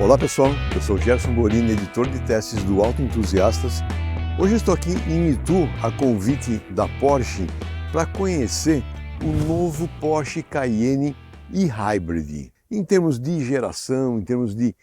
Olá pessoal, eu sou Gerson Borini, editor de testes do Auto Entusiastas. Hoje eu estou aqui em Itu a convite da Porsche para conhecer o novo Porsche Cayenne e-Hybrid. Em termos de geração, em termos de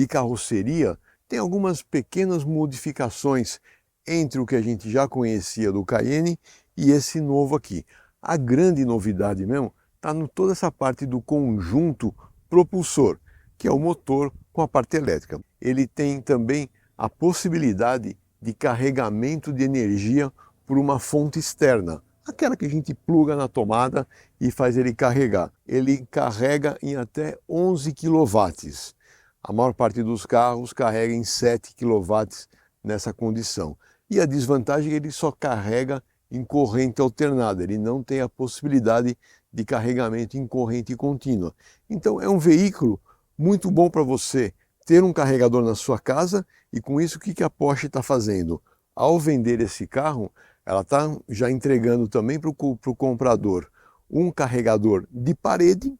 carroceria, tem algumas pequenas modificações entre o que a gente já conhecia do Cayenne e esse novo aqui. A grande novidade mesmo está em toda essa parte do conjunto propulsor, que é o motor com a parte elétrica. Ele tem também a possibilidade de carregamento de energia por uma fonte externa, aquela que a gente pluga na tomada e faz ele carregar. Ele carrega em até 11 kW. A maior parte dos carros carrega em 7 kW nessa condição. E a desvantagem é que ele só carrega em corrente alternada, ele não tem a possibilidade de carregamento em corrente contínua. Então é um veículo muito bom para você ter um carregador na sua casa, e com isso o que a Porsche está fazendo? Ao vender esse carro, ela está já entregando também para o comprador um carregador de parede,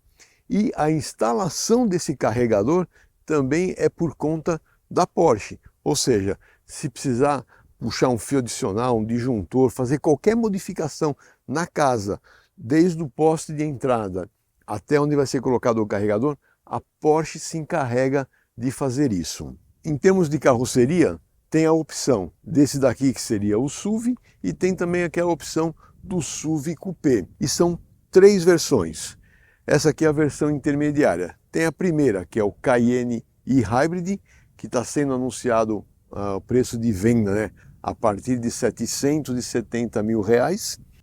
e a instalação desse carregador também é por conta da Porsche. Ou seja, se precisar puxar um fio adicional, um disjuntor, fazer qualquer modificação na casa, desde o poste de entrada até onde vai ser colocado o carregador, a Porsche se encarrega de fazer isso. Em termos de carroceria, tem a opção desse daqui que seria o SUV, e tem também aquela opção do SUV Coupé. E são três versões. Essa aqui é a versão intermediária. Tem a primeira, que é o Cayenne e-Hybrid, que está sendo anunciado o preço de venda, né, a partir de R$770 mil.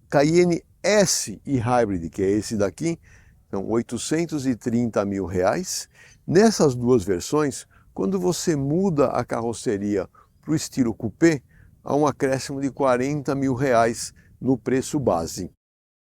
Cayenne S e-Hybrid, que é esse daqui, são R$830 mil. Nessas duas versões, quando você muda a carroceria para o estilo coupé, há um acréscimo de R$40 mil no preço base.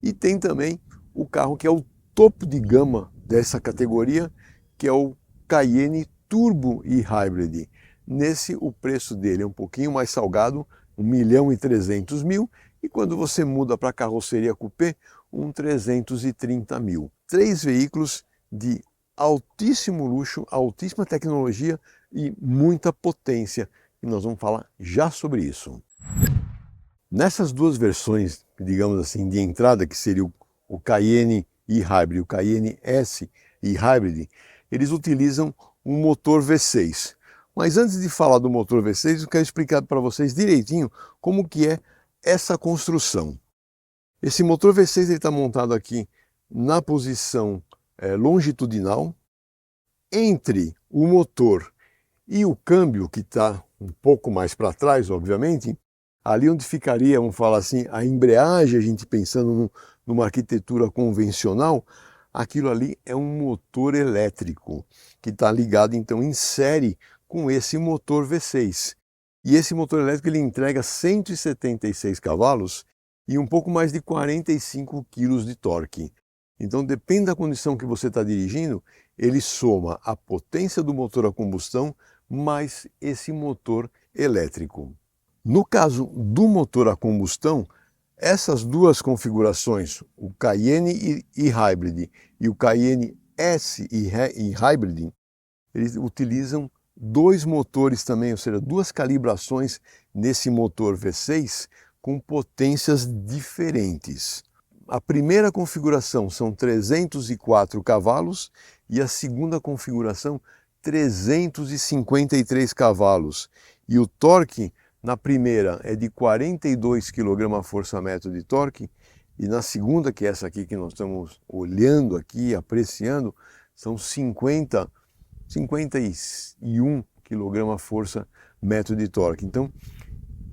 E tem também o carro que é o topo de gama dessa categoria, que é o Cayenne Turbo e-Hybrid. Nesse, o preço dele é um pouquinho mais salgado, R$1.300.000, e quando você muda para a carroceria coupé, R$330 mil. Três veículos de altíssimo luxo, altíssima tecnologia e muita potência, e nós vamos falar já sobre isso. Nessas duas versões, digamos assim, de entrada, que seria o Cayenne e-Hybrid e o Cayenne S e-Hybrid, eles utilizam um motor V6. Mas antes de falar do motor V6, eu quero explicar para vocês direitinho como que é essa construção. Esse motor V6 está montado aqui na posição longitudinal, entre o motor e o câmbio, que está um pouco mais para trás, obviamente, ali onde ficaria, vamos falar assim, a embreagem, a gente pensando numa arquitetura convencional, aquilo ali é um motor elétrico, que está ligado então em série com esse motor V6. E esse motor elétrico ele entrega 176 cavalos e um pouco mais de 45 kg de torque. Então, depende da condição que você está dirigindo, ele soma a potência do motor a combustão mais esse motor elétrico. No caso do motor a combustão, essas duas configurações, o Cayenne e-Hybrid e o Cayenne S e-Hybrid, eles utilizam dois motores também, ou seja, duas calibrações nesse motor V6 com potências diferentes. A primeira configuração são 304 cavalos e a segunda configuração 353 cavalos. E o torque na primeira é de 42 kgfm de torque, e na segunda, que é essa aqui que nós estamos olhando aqui, apreciando, são 51 kgfm de torque. Então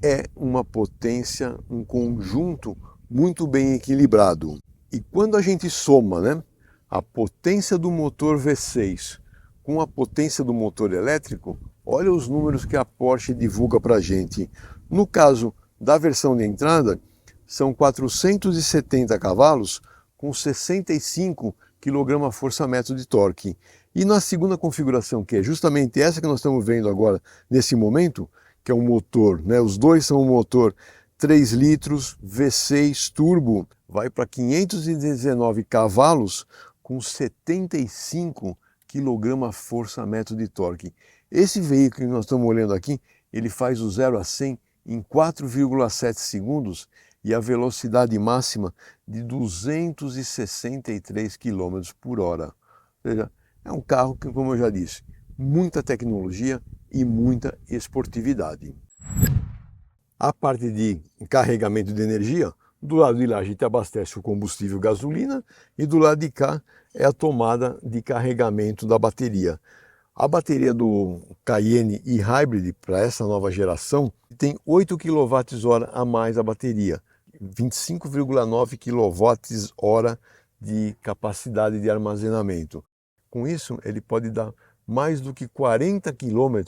é uma potência, um conjunto muito bem equilibrado. E quando a gente soma, né, a potência do motor V6 com a potência do motor elétrico, olha os números que a Porsche divulga para a gente. No caso da versão de entrada, são 470 cavalos com 65 kgfm de torque. E na segunda configuração, que é justamente essa que nós estamos vendo agora, nesse momento, que é um motor, né, os dois são um motor 3 litros V6 turbo, vai para 519 cavalos com 75 kgfm de torque. Esse veículo que nós estamos olhando aqui, ele faz o 0 a 100 em 4,7 segundos e a velocidade máxima de 263 km por hora. Ou seja, é um carro que, como eu já disse, muita tecnologia e muita esportividade. A parte de carregamento de energia, do lado de lá a gente abastece o combustível gasolina e do lado de cá é a tomada de carregamento da bateria. A bateria do Cayenne e-Hybrid para essa nova geração tem 8 kWh a mais a bateria, 25,9 kWh de capacidade de armazenamento. Com isso, ele pode dar mais do que 40 km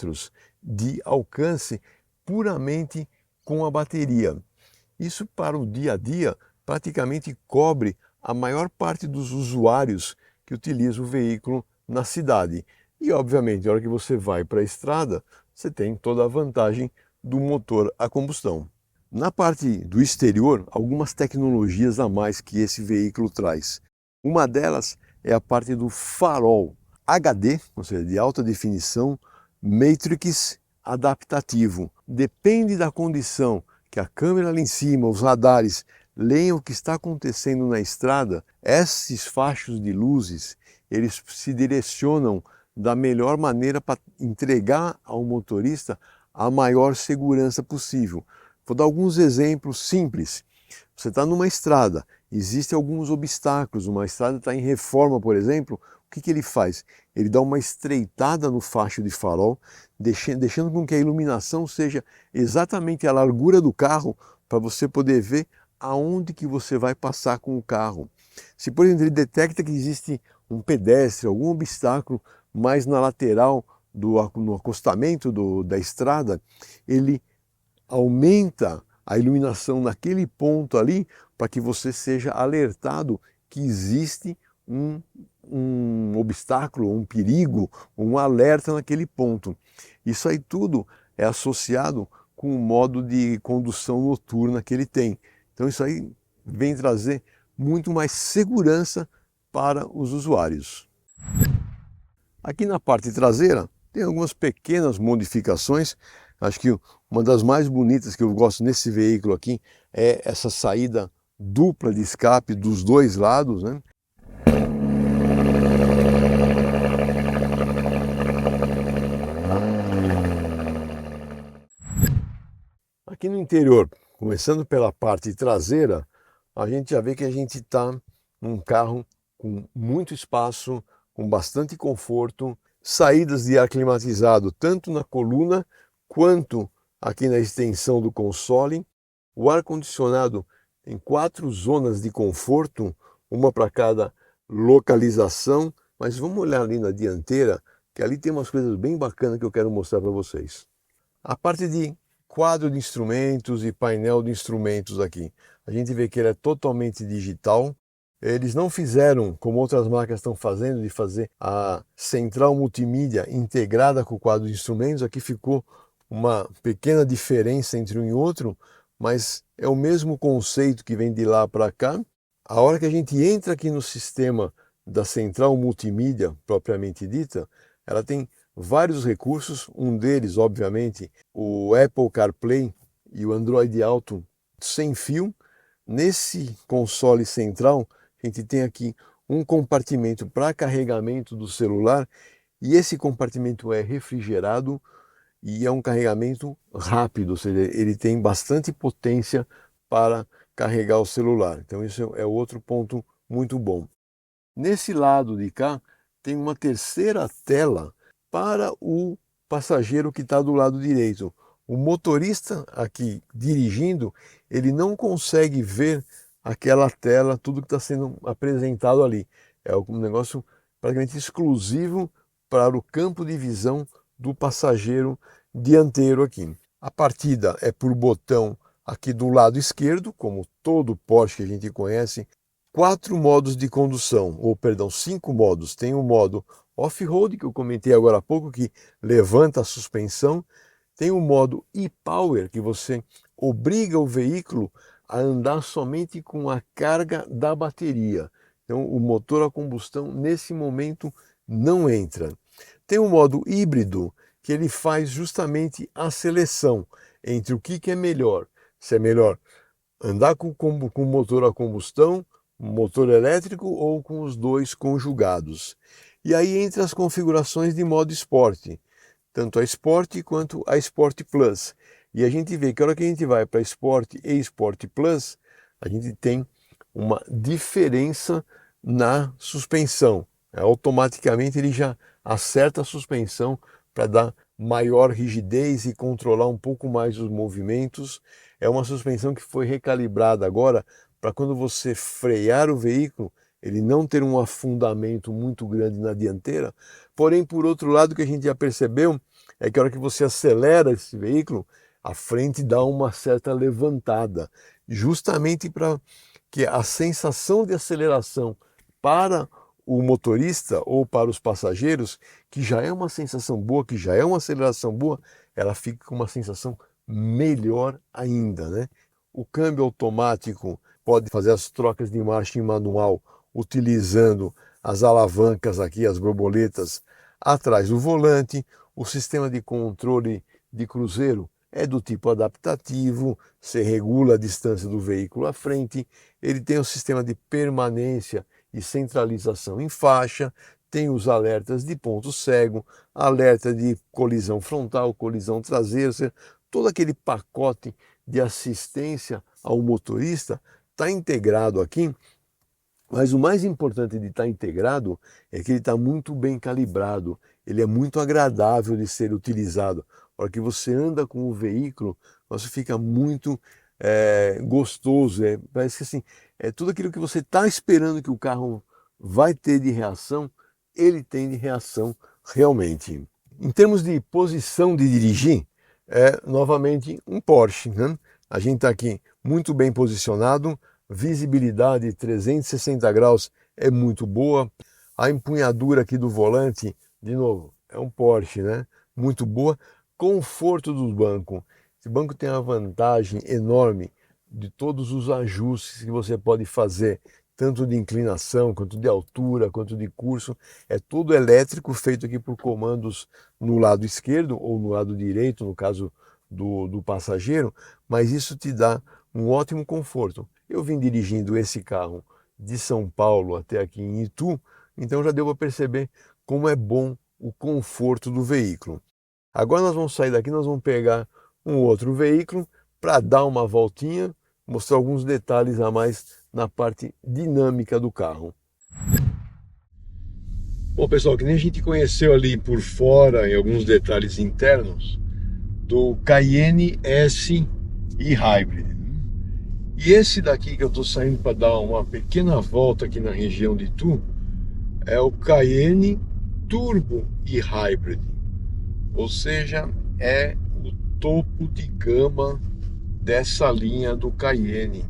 de alcance puramente com a bateria. Isso para o dia a dia praticamente cobre a maior parte dos usuários que utilizam o veículo na cidade. E obviamente, na hora que você vai para a estrada, você tem toda a vantagem do motor a combustão. Na parte do exterior, algumas tecnologias a mais que esse veículo traz. Uma delas é a parte do farol HD, ou seja, de alta definição, Matrix adaptativo. Depende da condição que a câmera ali em cima, os radares, leiam o que está acontecendo na estrada, esses fachos de luzes, eles se direcionam da melhor maneira para entregar ao motorista a maior segurança possível. Vou dar alguns exemplos simples. Você está numa estrada, existem alguns obstáculos, uma estrada está em reforma, por exemplo, o que ele faz? Ele dá uma estreitada no facho de farol, deixando com que a iluminação seja exatamente a largura do carro para você poder ver aonde que você vai passar com o carro. Se, por exemplo, ele detecta que existe um pedestre, algum obstáculo mais na lateral, no acostamento da estrada, ele aumenta a iluminação naquele ponto ali para que você seja alertado que existe um obstáculo, um perigo, um alerta naquele ponto. Isso aí tudo é associado com o modo de condução noturna que ele tem. Então isso aí vem trazer muito mais segurança para os usuários. Aqui na parte traseira tem algumas pequenas modificações. Acho que uma das mais bonitas que eu gosto nesse veículo aqui é essa saída dupla de escape dos dois lados, né? Aqui no interior, começando pela parte traseira, a gente já vê que a gente está num carro com muito espaço, com bastante conforto, saídas de ar climatizado tanto na coluna quanto aqui na extensão do console, o ar-condicionado em 4 zonas de conforto, uma para cada localização, mas vamos olhar ali na dianteira, que ali tem umas coisas bem bacanas que eu quero mostrar para vocês. A parte de quadro de instrumentos e painel de instrumentos aqui, a gente vê que ele é totalmente digital. Eles não fizeram, como outras marcas estão fazendo, de fazer a central multimídia integrada com o quadro de instrumentos. Aqui ficou uma pequena diferença entre um e outro, mas é o mesmo conceito que vem de lá para cá. A hora que a gente entra aqui no sistema da central multimídia propriamente dita, ela tem vários recursos, um deles, obviamente, o Apple CarPlay e o Android Auto sem fio. Nesse console central, a gente tem aqui um compartimento para carregamento do celular e esse compartimento é refrigerado e é um carregamento rápido, ou seja, ele tem bastante potência para carregar o celular. Então isso é outro ponto muito bom. Nesse lado de cá tem uma terceira tela para o passageiro que está do lado direito. O motorista aqui dirigindo, ele não consegue ver aquela tela, tudo que está sendo apresentado ali. É um negócio praticamente exclusivo para o campo de visão do passageiro dianteiro aqui. A partida é por botão aqui do lado esquerdo, como todo Porsche que a gente conhece. 4 modos de condução, ou perdão, 5 modos. Tem o modo off-road, que eu comentei agora há pouco, que levanta a suspensão. Tem o modo e-Power, que você obriga o veículo a andar somente com a carga da bateria. Então o motor a combustão nesse momento não entra. Tem um modo híbrido que ele faz justamente a seleção entre o que é melhor. Se é melhor andar com motor a combustão, motor elétrico ou com os dois conjugados. E aí entra as configurações de modo esporte, tanto a Sport quanto a Sport Plus. E a gente vê que a hora que a gente vai para Sport e Sport Plus, a gente tem uma diferença na suspensão. Automaticamente ele já acerta a suspensão para dar maior rigidez e controlar um pouco mais os movimentos. É uma suspensão que foi recalibrada agora para quando você frear o veículo, ele não ter um afundamento muito grande na dianteira. Porém, por outro lado, o que a gente já percebeu é que a hora que você acelera esse veículo, a frente dá uma certa levantada, justamente para que a sensação de aceleração para o motorista ou para os passageiros, que já é uma sensação boa, que já é uma aceleração boa, ela fica com uma sensação melhor ainda, né? O câmbio automático pode fazer as trocas de marcha em manual utilizando as alavancas aqui, as borboletas atrás do volante. O sistema de controle de cruzeiro é do tipo adaptativo, você regula a distância do veículo à frente, ele tem o sistema de permanência e centralização em faixa, tem os alertas de ponto cego, alerta de colisão frontal, colisão traseira, ou seja, todo aquele pacote de assistência ao motorista está integrado aqui. Mas o mais importante de estar integrado é que ele está muito bem calibrado, ele é muito agradável de ser utilizado. A hora que você anda com o veículo, você fica muito gostoso, parece que assim, tudo aquilo que você está esperando que o carro vai ter de reação, ele tem de reação realmente. Em termos de posição de dirigir, é novamente um Porsche, né? A gente está aqui muito bem posicionado, visibilidade 360 graus é muito boa, a empunhadura aqui do volante, de novo, é um Porsche, né? Muito boa, conforto do banco. Esse banco tem uma vantagem enorme de todos os ajustes que você pode fazer, tanto de inclinação, quanto de altura, quanto de curso. É tudo elétrico, feito aqui por comandos no lado esquerdo ou no lado direito, no caso do passageiro, mas isso te dá um ótimo conforto. Eu vim dirigindo esse carro de São Paulo até aqui em Itu, então já deu para perceber como é bom o conforto do veículo. Agora nós vamos sair daqui, nós vamos pegar um outro veículo para dar uma voltinha, mostrar alguns detalhes a mais na parte dinâmica do carro. Bom, pessoal, que nem a gente conheceu ali por fora, em alguns detalhes internos, do Cayenne S e Hybrid. E esse daqui que eu estou saindo para dar uma pequena volta aqui na região de Itu, é o Cayenne Turbo e Hybrid. Ou seja, é o topo de gama dessa linha do Cayenne.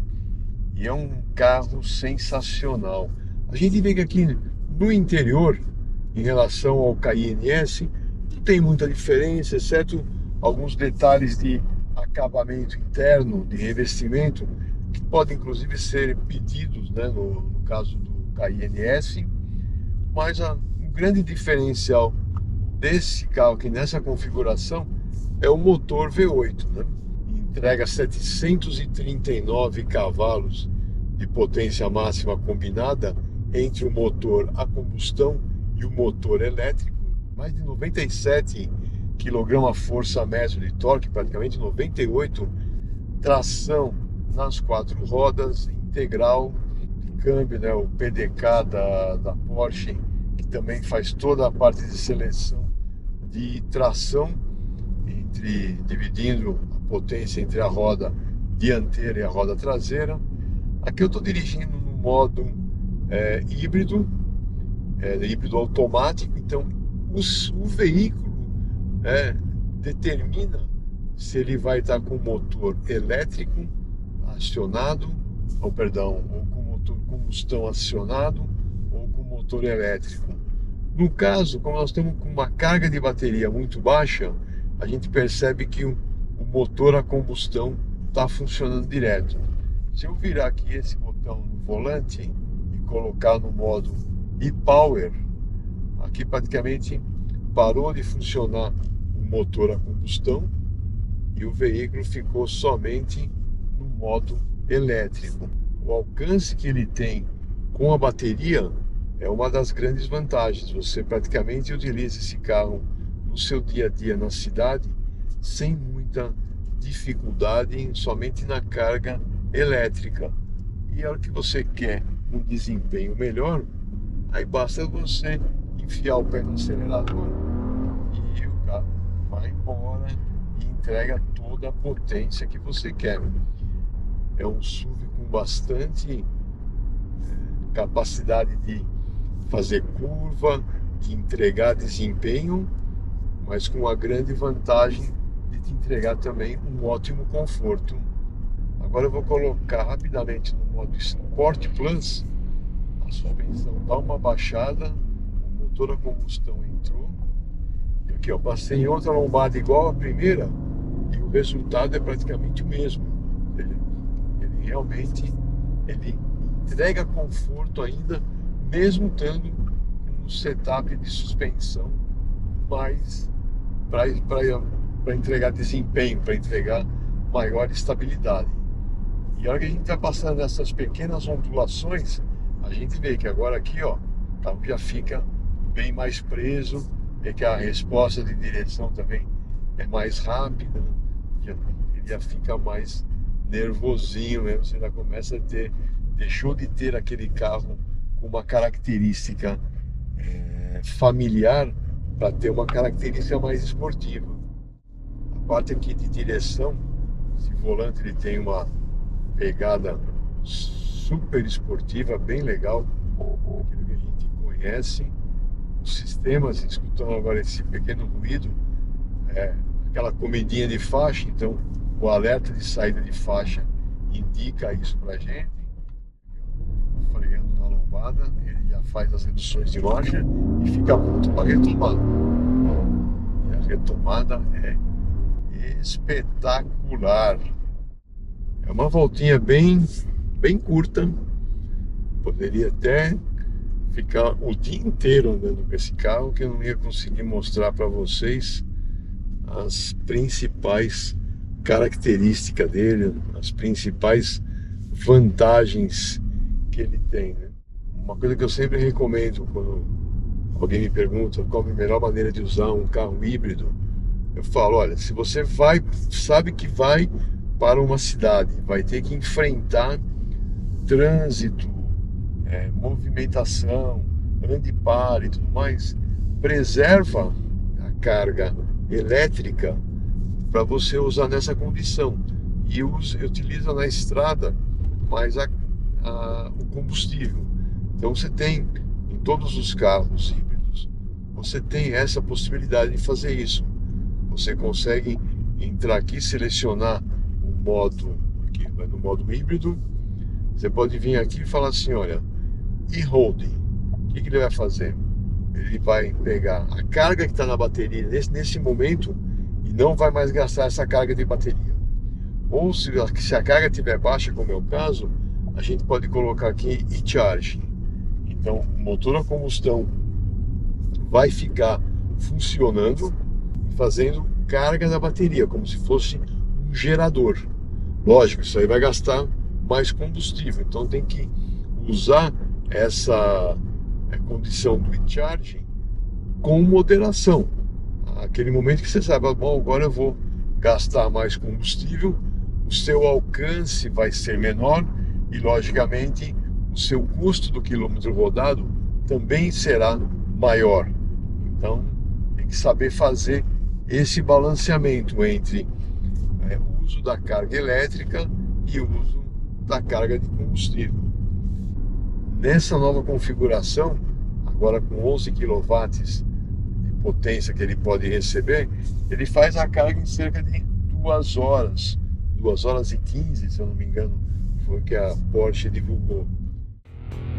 E é um carro sensacional. A gente vê que aqui no interior, em relação ao Cayenne S, não tem muita diferença, exceto alguns detalhes de acabamento interno, de revestimento, que podem inclusive ser pedidos, né, no caso do Cayenne S. Mas o grande diferencial desse carro aqui nessa configuração é o motor V8, né? Entrega 739 cavalos de potência máxima combinada entre o motor a combustão e o motor elétrico, mais de 97 kgfm de torque, praticamente 98, tração nas 4 rodas, integral, câmbio, né, o PDK da Porsche, que também faz toda a parte de seleção de tração, dividindo a potência entre a roda dianteira e a roda traseira. Aqui eu estou dirigindo no modo híbrido automático, então o veículo determina se ele vai estar com motor elétrico acionado, ou com motor combustão acionado, ou com motor elétrico. No caso, como nós temos uma carga de bateria muito baixa, a gente percebe que o motor a combustão está funcionando direto. Se eu virar aqui esse botão no volante e colocar no modo e-Power, aqui praticamente parou de funcionar o motor a combustão e o veículo ficou somente no modo elétrico. O alcance que ele tem com a bateria é uma das grandes vantagens. Você praticamente utiliza esse carro no seu dia a dia na cidade sem muita dificuldade, somente na carga elétrica. E a hora que você quer um desempenho melhor, aí basta você enfiar o pé no acelerador e o carro vai embora e entrega toda a potência que você quer. É um SUV com bastante capacidade de fazer curva, de entregar desempenho, mas com a grande vantagem de te entregar também um ótimo conforto. Agora eu vou colocar rapidamente no modo Sport Plus. A suspensão dá uma baixada, o motor a combustão entrou. E aqui, ó, passei em outra lombada igual a primeira e o resultado é praticamente o mesmo. Ele realmente entrega conforto ainda, mesmo tendo um setup de suspensão mais para entregar desempenho, para entregar maior estabilidade. E a hora que a gente está passando essas pequenas ondulações, a gente vê que agora aqui, ó, o carro já fica bem mais preso, e que a resposta de direção também é mais rápida, ele já fica mais nervosinho mesmo, você já começa a ter, deixou de ter aquele carro com uma característica familiar para ter uma característica mais esportiva. A parte aqui de direção, esse volante ele tem uma pegada super esportiva, bem legal, aquilo que a gente conhece. Os sistemas, escutando agora esse pequeno ruído, aquela comidinha de faixa, então o alerta de saída de faixa indica isso pra gente. Freando na lombada, ele já faz as reduções de marcha e fica pronto para retomar. E a retomada é espetacular. É uma voltinha bem curta. Poderia até ficar o dia inteiro andando com esse carro, que eu não ia conseguir mostrar para vocês as principais características dele, as principais vantagens que ele tem, né? Uma coisa que eu sempre recomendo quando alguém me pergunta qual é a melhor maneira de usar um carro híbrido, eu falo, olha, se você sabe que vai para uma cidade, vai ter que enfrentar trânsito, movimentação, ande e pare e tudo mais, preserva a carga elétrica para você usar nessa condição e utiliza na estrada mais o combustível. Então você tem em todos os carros híbridos, você tem essa possibilidade de fazer isso. Você consegue entrar aqui, selecionar o modo, aqui vai no modo híbrido, você pode vir aqui e falar assim, olha, e-holding, o que ele vai fazer? Ele vai pegar a carga que está na bateria nesse momento e não vai mais gastar essa carga de bateria. Ou se a carga estiver baixa, como é o caso, a gente pode colocar aqui e-charging. Então o motor a combustão vai ficar funcionando e fazendo carga da bateria, como se fosse um gerador. Lógico, isso aí vai gastar mais combustível, então tem que usar essa condição do e-charging com moderação. Aquele momento que você sabe, bom, agora eu vou gastar mais combustível, o seu alcance vai ser menor e, logicamente, o seu custo do quilômetro rodado também será maior. Então, tem que saber fazer esse balanceamento entre o uso da carga elétrica e o uso da carga de combustível. Nessa nova configuração, agora com 11 kW de potência que ele pode receber, ele faz a carga em cerca de 2 horas, 2 horas e 15, se eu não me engano, foi o que a Porsche divulgou.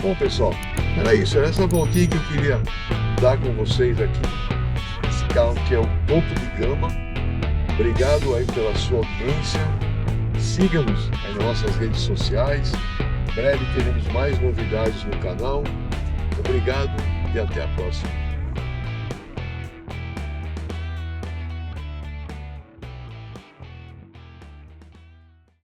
Bom, pessoal, era isso, era essa voltinha que eu queria dar com vocês aqui, esse carro que é o topo de gama. Obrigado aí pela sua audiência, siga-nos aí nas nossas redes sociais, em breve teremos mais novidades no canal. Obrigado e até a próxima.